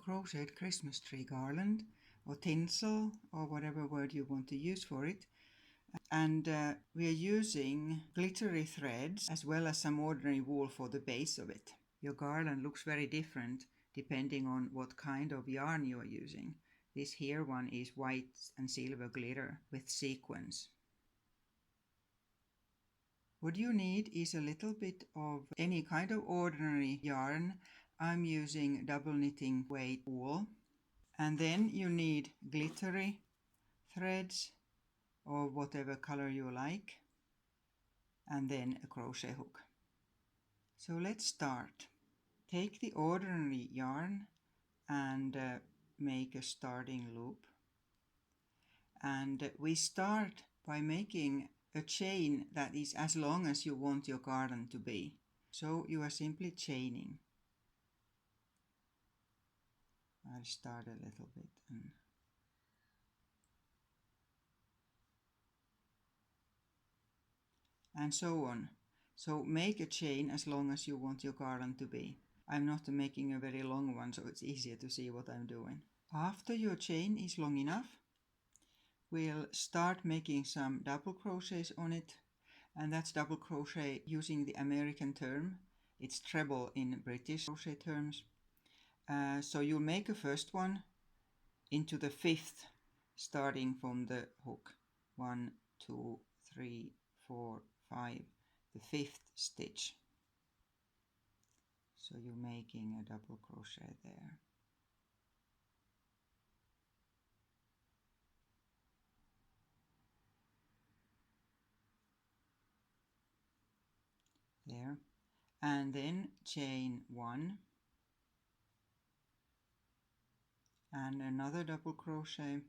crocheted Christmas tree garland or tinsel or whatever word you want to use for it. And we are using glittery threads as well as some ordinary wool for the base of it. Your garland looks very different depending on what kind of yarn you are using. This here one is white and silver glitter with sequins. What you need is a little bit of any kind of ordinary yarn. I'm using double knitting weight wool. And then you need glittery threads or whatever color you like, and then a crochet hook. So let's start. Take the ordinary yarn and make a starting loop. And we start by making a chain that is as long as you want your garland to be. So you are simply chaining. I'll start a little bit and so on. So make a chain as long as you want your garland to be. I'm not making a very long one, so it's easier to see what I'm doing. After your chain is long enough, we'll start making some double crochets on it, and that's double crochet using the American term. It's treble in British crochet terms. So you'll make a first one into the fifth, starting from the hook. 1, 2, 3, 4, 5, the fifth stitch. So you're making a double crochet there. There, and then chain 1 and another double crochet,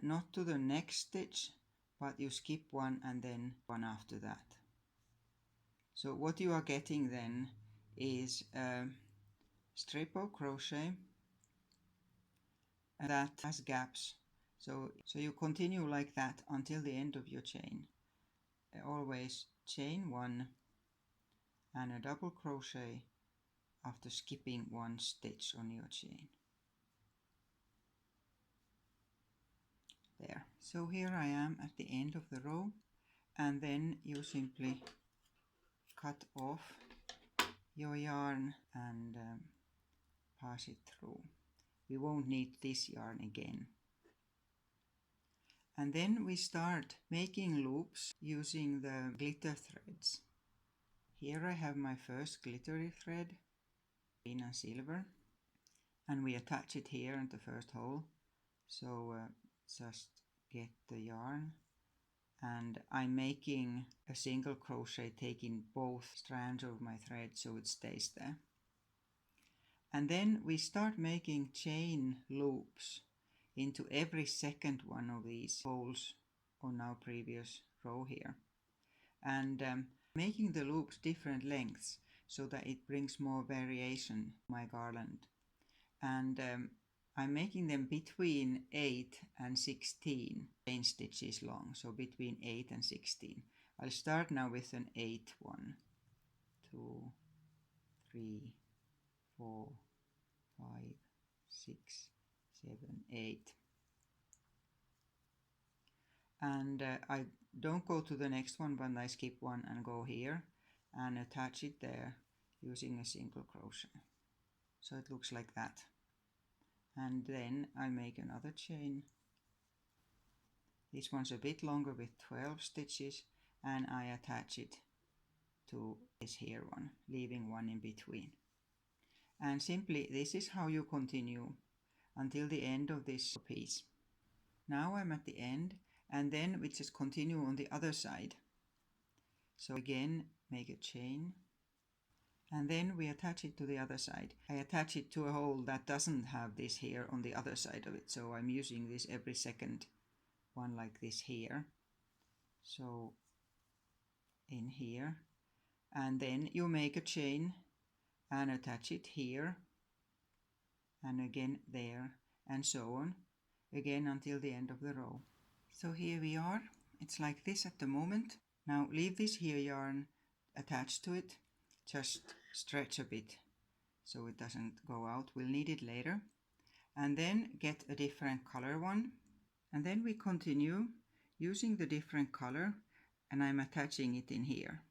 not to the next stitch, but you skip one and then one after that. So what you are getting then is a strip of crochet that has gaps. So you continue like that until the end of your chain. Always chain 1 and a double crochet after skipping one stitch on your chain. There. So here I am at the end of the row, and then you simply cut off your yarn and pass it through. We won't need this yarn again. And then we start making loops using the glitter threads. Here I have my first glittery thread, green and silver, and we attach it here in the first hole. So just get the yarn, and I'm making a single crochet taking both strands of my thread so it stays there. And then we start making chain loops into every second one of these holes on our previous row here, and making the loops different lengths so that it brings more variation to my garland. And I'm making them between 8 and 16 chain stitches long, so between 8 and 16. I'll start now with an 8 one. 2, 3, 4, 5, 6, 7, 8. And I don't go to the next one, but I skip one and go here and attach it there using a single crochet. So it looks like that. And then I make another chain. This one's a bit longer with 12 stitches, and I attach it to this here one, leaving one in between. And simply this is how you continue until the end of this piece. Now I'm at the end, and then we just continue on the other side. So again, make a chain, and then we attach it to the other side. I attach it to a hole that doesn't have this here on the other side of it, so I'm using this every second one like this here. So in here, and then you make a chain and attach it here, and again there, and so on, again until the end of the row. So here we are. It's like this at the moment. Now leave this here yarn attached to it, just stretch a bit so it doesn't go out. We'll need it later. and then get a different color one, and then we continue using the different color, and I'm attaching it in here.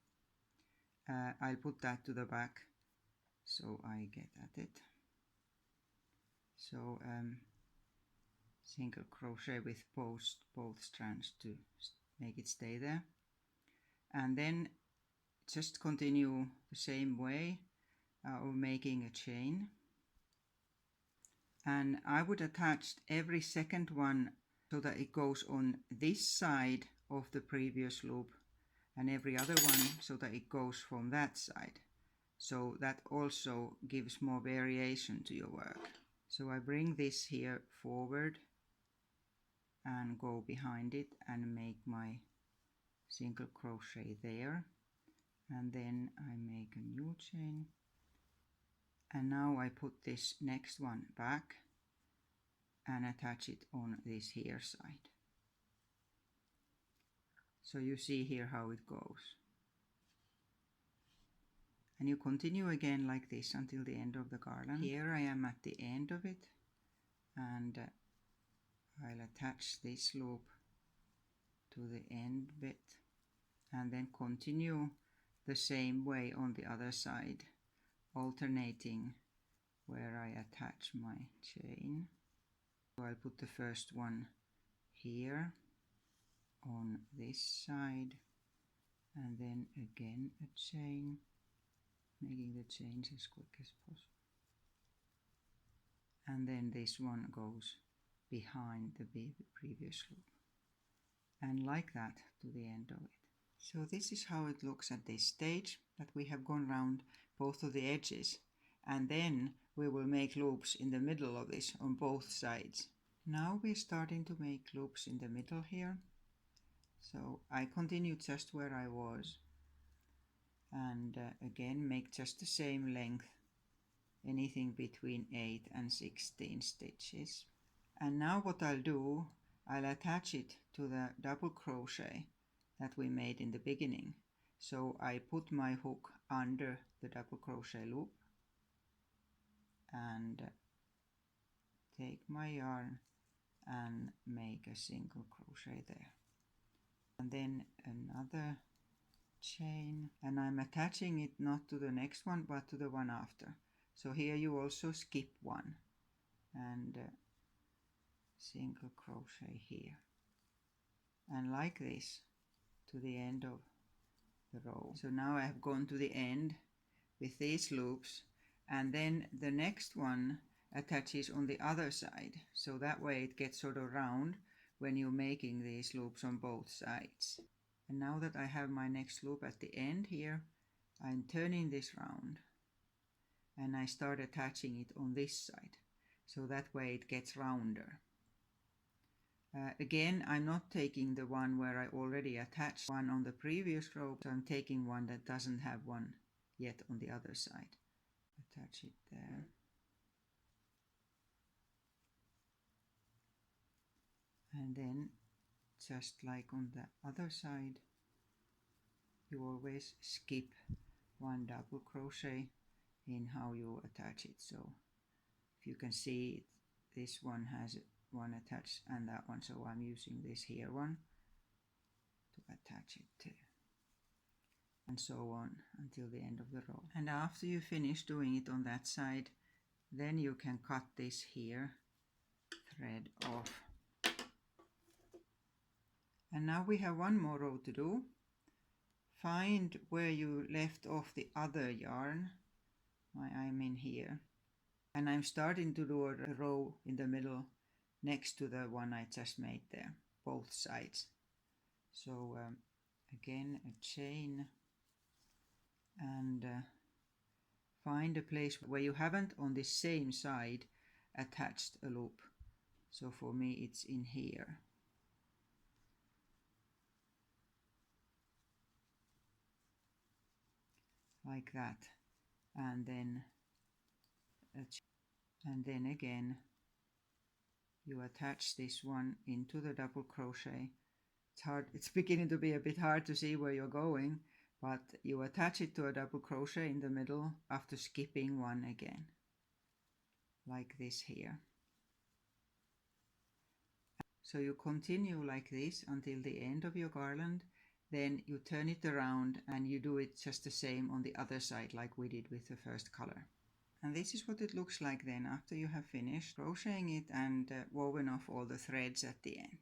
I'll put that to the back so I get at it. So single crochet with both strands to make it stay there, and then just continue the same way of making a chain. And I would attach every second one so that it goes on this side of the previous loop, and every other one so that it goes from that side. So that also gives more variation to your work. So I bring this here forward and go behind it and make my single crochet there, and then I make a new chain, and now I put this next one back and attach it on this here side. So you see here how it goes, and you continue again like this until the end of the garland. Here I am at the end of it, and I'll attach this loop to the end bit, and then continue the same way on the other side, alternating where I attach my chain. So I'll put the first one here on this side, and then again a chain, making the chains as quick as possible, and then this one goes behind the previous loop, and like that to the end of it. So this is how it looks at this stage, that we have gone round both of the edges, and then we will make loops in the middle of this on both sides. Now we're starting to make loops in the middle here. So I continue just where I was, and again make just the same length, anything between 8 and 16 stitches. And now what I'll do, I'll attach it to the double crochet that we made in the beginning. So I put my hook under the double crochet loop and take my yarn and make a single crochet there, and then another chain, and I'm attaching it not to the next one but to the one after. So here you also skip one and single crochet here, and like this to the end of the row. So now I have gone to the end with these loops, and then the next one attaches on the other side, so that way it gets sort of round when you're making these loops on both sides. And now that I have my next loop at the end here, I'm turning this round and I start attaching it on this side, so that way it gets rounder. Again, I'm not taking the one where I already attached one on the previous row, so I'm taking one that doesn't have one yet on the other side. Attach it there. And then, just like on the other side, you always skip one double crochet in how you attach it. So if you can see, this one has one attached and that one, so I'm using this here one to attach it to, and so on until the end of the row. And after you finish doing it on that side, then you can cut this here thread off. And now we have one more row to do. Find where you left off the other yarn. I'm in here, and I'm starting to do a row in the middle next to the one I just made there, both sides. So again a chain, and find a place where you haven't on the same side attached a loop. So for me it's in here. Like that, and then again you attach this one into the double crochet. It's beginning to be a bit hard to see where you're going, but you attach it to a double crochet in the middle after skipping one again, like this here. So you continue like this until the end of your garland, then you turn it around and you do it just the same on the other side like we did with the first color. And this is what it looks like then after you have finished crocheting it and woven off all the threads at the end.